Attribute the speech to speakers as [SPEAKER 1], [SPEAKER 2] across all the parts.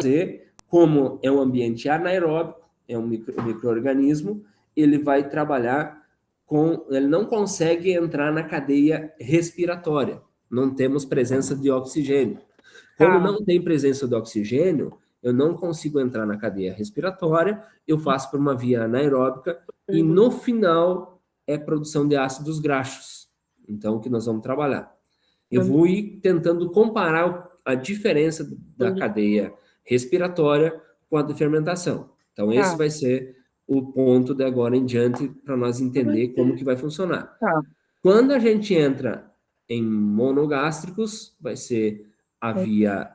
[SPEAKER 1] fazer, como é um ambiente anaeróbico, é um micro-organismo, ele vai trabalhar ele não consegue entrar na cadeia respiratória. Não temos presença de oxigênio. Como não tem presença de oxigênio, eu não consigo entrar na cadeia respiratória, eu faço por uma via anaeróbica e no final é produção de ácidos graxos. Então, o que nós vamos trabalhar? Eu vou ir tentando comparar a diferença da cadeia respiratória com a de fermentação. Então, esse vai ser o ponto de agora em diante para nós entender como que vai funcionar. Quando a gente entra em monogástricos, vai ser a via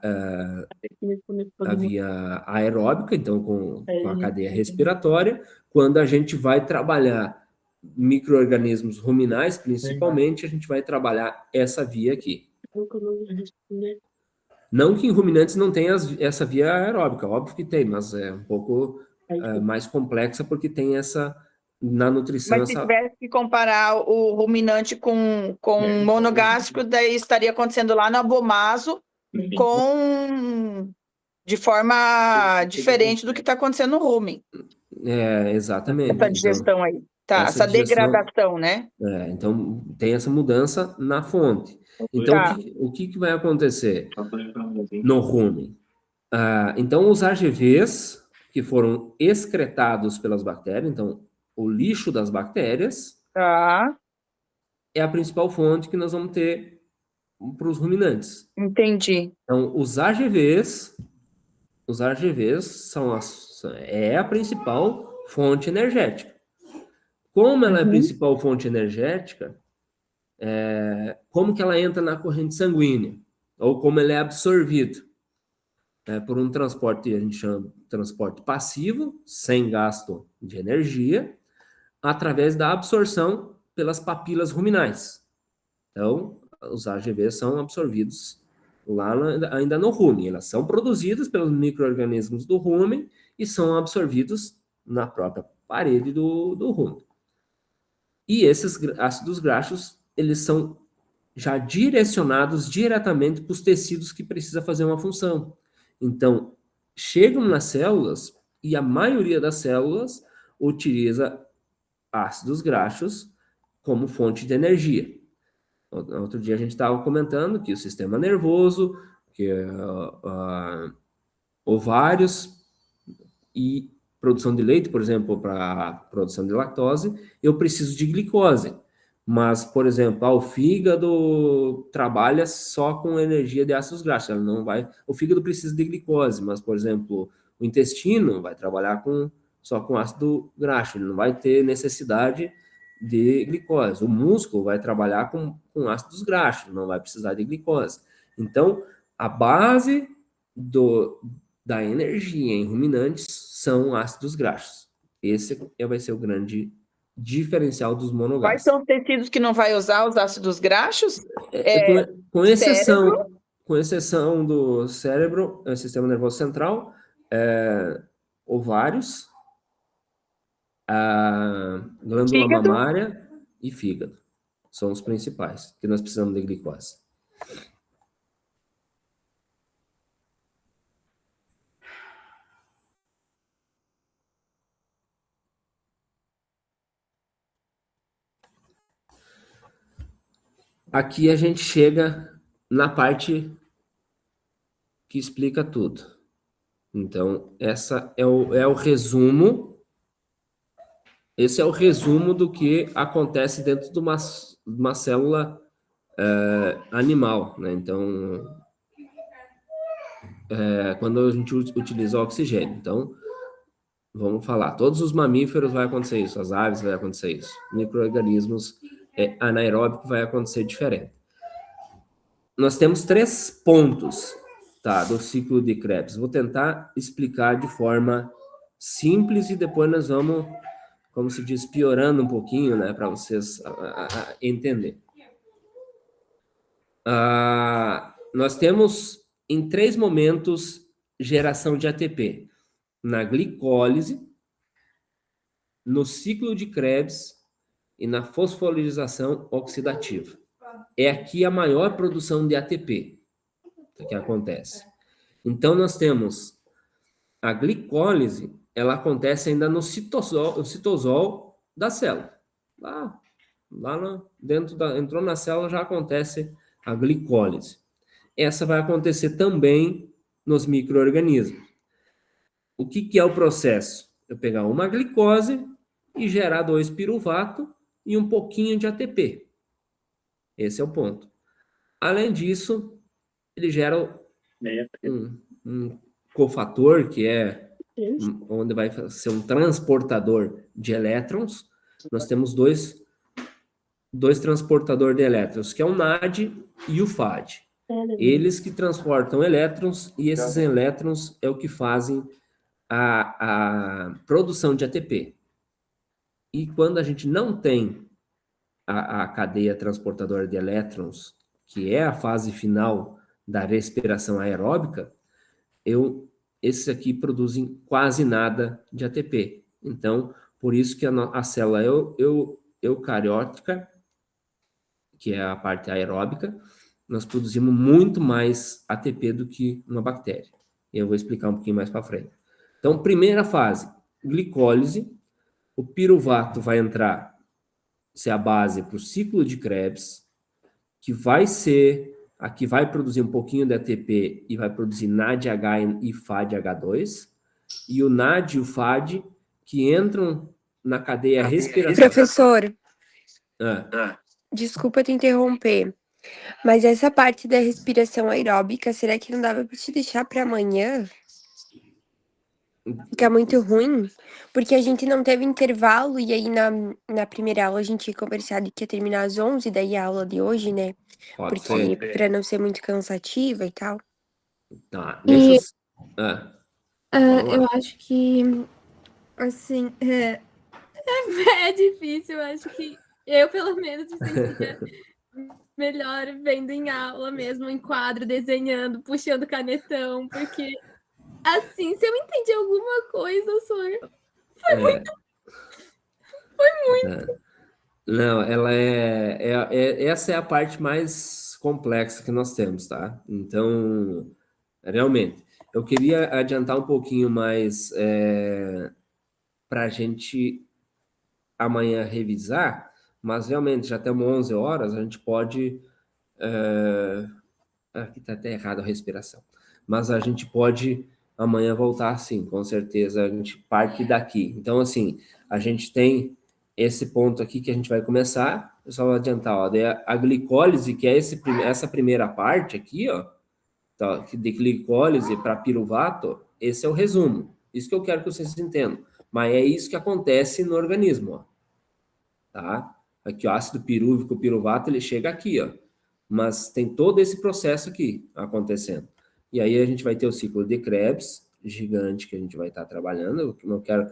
[SPEAKER 1] aeróbica, então com a cadeia respiratória. Quando a gente vai trabalhar micro-organismos ruminais, principalmente, a gente vai trabalhar essa via aqui. Não que em ruminantes não tenha essa via aeróbica, óbvio que tem, mas é um pouco mais complexa porque tem essa, na nutrição...
[SPEAKER 2] Mas se tivesse que comparar o ruminante com monogástrico, daí estaria acontecendo lá no abomaso de forma diferente do que está acontecendo no rumen.
[SPEAKER 1] Exatamente.
[SPEAKER 2] Essa digestão aí. Essa degradação, né?
[SPEAKER 1] Então, tem essa mudança na fonte. Então, o que vai acontecer no rumen? Então, os AGVs que foram excretados pelas bactérias, então, o lixo das bactérias, é a principal fonte que nós vamos ter para os ruminantes.
[SPEAKER 2] Entendi.
[SPEAKER 1] Então, os AGVs é a principal fonte energética. Como ela é a principal fonte energética, como que ela entra na corrente sanguínea? Ou como ela é absorvida? Por um transporte, a gente chama de transporte passivo, sem gasto de energia, através da absorção pelas papilas ruminais. Então, os AGVs são absorvidos lá ainda no rumen. Elas são produzidas pelos micro-organismos do rumen e são absorvidos na própria parede do rumen. E esses ácidos graxos, eles são já direcionados diretamente para os tecidos que precisa fazer uma função. Então, chegam nas células e a maioria das células utiliza ácidos graxos como fonte de energia. Outro dia a gente estava comentando que o sistema nervoso, que ovários e produção de leite, por exemplo, para produção de lactose, eu preciso de glicose. Mas, por exemplo, o fígado trabalha só com energia de ácidos graxos. Ela não vai. O fígado precisa de glicose, mas, por exemplo, o intestino vai trabalhar só com ácido graxo. Ele não vai ter necessidade de glicose. O músculo vai trabalhar com ácidos graxos, não vai precisar de glicose. Então, a base da energia em ruminantes são ácidos graxos. Esse vai ser o grande diferencial dos monogástricos.
[SPEAKER 2] Quais são os tecidos que não vai usar os ácidos graxos?
[SPEAKER 1] Com exceção do cérebro, sistema nervoso central, ovários, a glândula mamária e fígado. São os principais, que nós precisamos de glicose. Aqui a gente chega na parte que explica tudo. Então, essa é o resumo. Esse é o resumo do que acontece dentro de uma célula animal, né? Então, quando a gente utiliza o oxigênio. Então, vamos falar, todos os mamíferos vai acontecer isso, as aves vai acontecer isso, micro-organismos anaeróbicos vai acontecer diferente. Nós temos 3 pontos, do ciclo de Krebs. Vou tentar explicar de forma simples e depois nós vamos, como se diz, piorando um pouquinho, né, para vocês entenderem. Nós temos em 3 momentos geração de ATP. Na glicólise, no ciclo de Krebs e na fosforilação oxidativa. É aqui a maior produção de ATP que acontece. Então, nós temos A glicólise, ela acontece ainda no citosol da célula. Entrou na célula, já acontece a glicólise. Essa vai acontecer também nos micro-organismos. O que é o processo? Eu pegar uma glicose e gerar 2 piruvato e um pouquinho de ATP. Esse é o ponto. Além disso, ele gera um cofator, que é onde vai ser um transportador de elétrons. Nós temos dois transportadores de elétrons, que é o NAD e o FAD. Eles que transportam elétrons, e esses elétrons é o que fazem a produção de ATP. E quando a gente não tem a cadeia transportadora de elétrons, que é a fase final da respiração aeróbica, esses aqui produzem quase nada de ATP. Então, por isso que a célula eucariótica, que é a parte aeróbica, nós produzimos muito mais ATP do que uma bactéria. Eu vou explicar um pouquinho mais para frente. Então, primeira fase, glicólise. O piruvato vai entrar, ser a base para o ciclo de Krebs, que vai ser a que vai produzir um pouquinho de ATP e vai produzir NADH e FADH2, e o NAD e o FAD que entram na cadeia respiratória.
[SPEAKER 3] Professor, desculpa te interromper, mas essa parte da respiração aeróbica, será que não dava para te deixar para amanhã? Fica muito ruim, porque a gente não teve intervalo, e aí na primeira aula a gente tinha conversado que ia terminar às 11, daí a aula de hoje, né?
[SPEAKER 1] Pode
[SPEAKER 3] Porque
[SPEAKER 1] ser.
[SPEAKER 3] para não ser muito cansativa e tal.
[SPEAKER 1] Tá, deixa eu...
[SPEAKER 4] Eu acho que, assim, é difícil. Eu acho que eu, pelo menos, me sentia melhor vendo em aula mesmo, em quadro, desenhando, puxando canetão, porque, assim, se eu entendi alguma coisa, senhor, foi muito.
[SPEAKER 1] Não, essa é a parte mais complexa que nós temos, tá? Então, realmente, eu queria adiantar um pouquinho mais para a gente amanhã revisar, mas realmente já temos 11 horas, a gente pode... aqui está até errado a respiração. Mas a gente pode amanhã voltar, sim, com certeza, a gente parte daqui. Então, assim, a gente tem esse ponto aqui que a gente vai começar, eu só vou adiantar, ó, a glicólise, que é essa primeira parte aqui, ó, tá, de glicólise para piruvato, esse é o resumo. Isso que eu quero que vocês entendam. Mas é isso que acontece no organismo, ó. Tá? Aqui, o ácido pirúvico, o piruvato, ele chega aqui, ó. Mas tem todo esse processo aqui acontecendo. E aí a gente vai ter o ciclo de Krebs, gigante, que a gente vai estar trabalhando. Eu não quero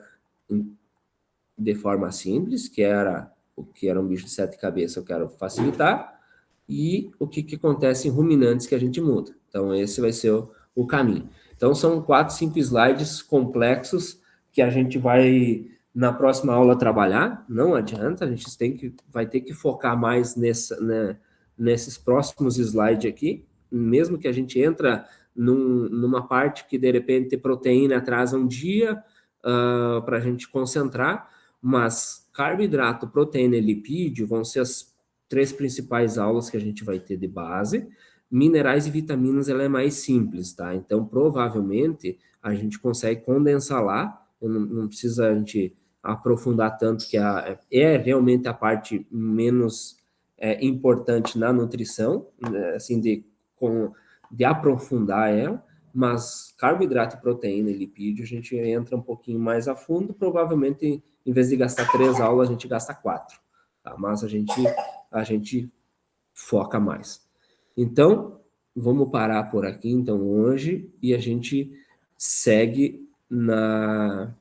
[SPEAKER 1] de forma simples, que era o que era um bicho de 7 cabeças, eu quero facilitar. E o que acontece em ruminantes que a gente muda. Então, esse vai ser o caminho. Então, são 4, 5 slides complexos que a gente vai, na próxima aula, trabalhar. Não adianta, a gente vai ter que focar mais nesses próximos slides aqui, mesmo que a gente entra numa parte que, de repente, proteína atrasa um dia para a gente concentrar, mas carboidrato, proteína e lipídio vão ser as 3 principais aulas que a gente vai ter de base. Minerais e vitaminas, ela é mais simples, tá? Então, provavelmente, a gente consegue condensar lá, não precisa a gente aprofundar tanto, que é realmente a parte menos importante na nutrição, né? Assim, de aprofundar ela, mas carboidrato, proteína e lipídio, a gente entra um pouquinho mais a fundo, provavelmente, em vez de gastar 3 aulas, a gente gasta 4, tá? Mas a gente foca mais. Então, vamos parar por aqui, então, hoje, e a gente segue na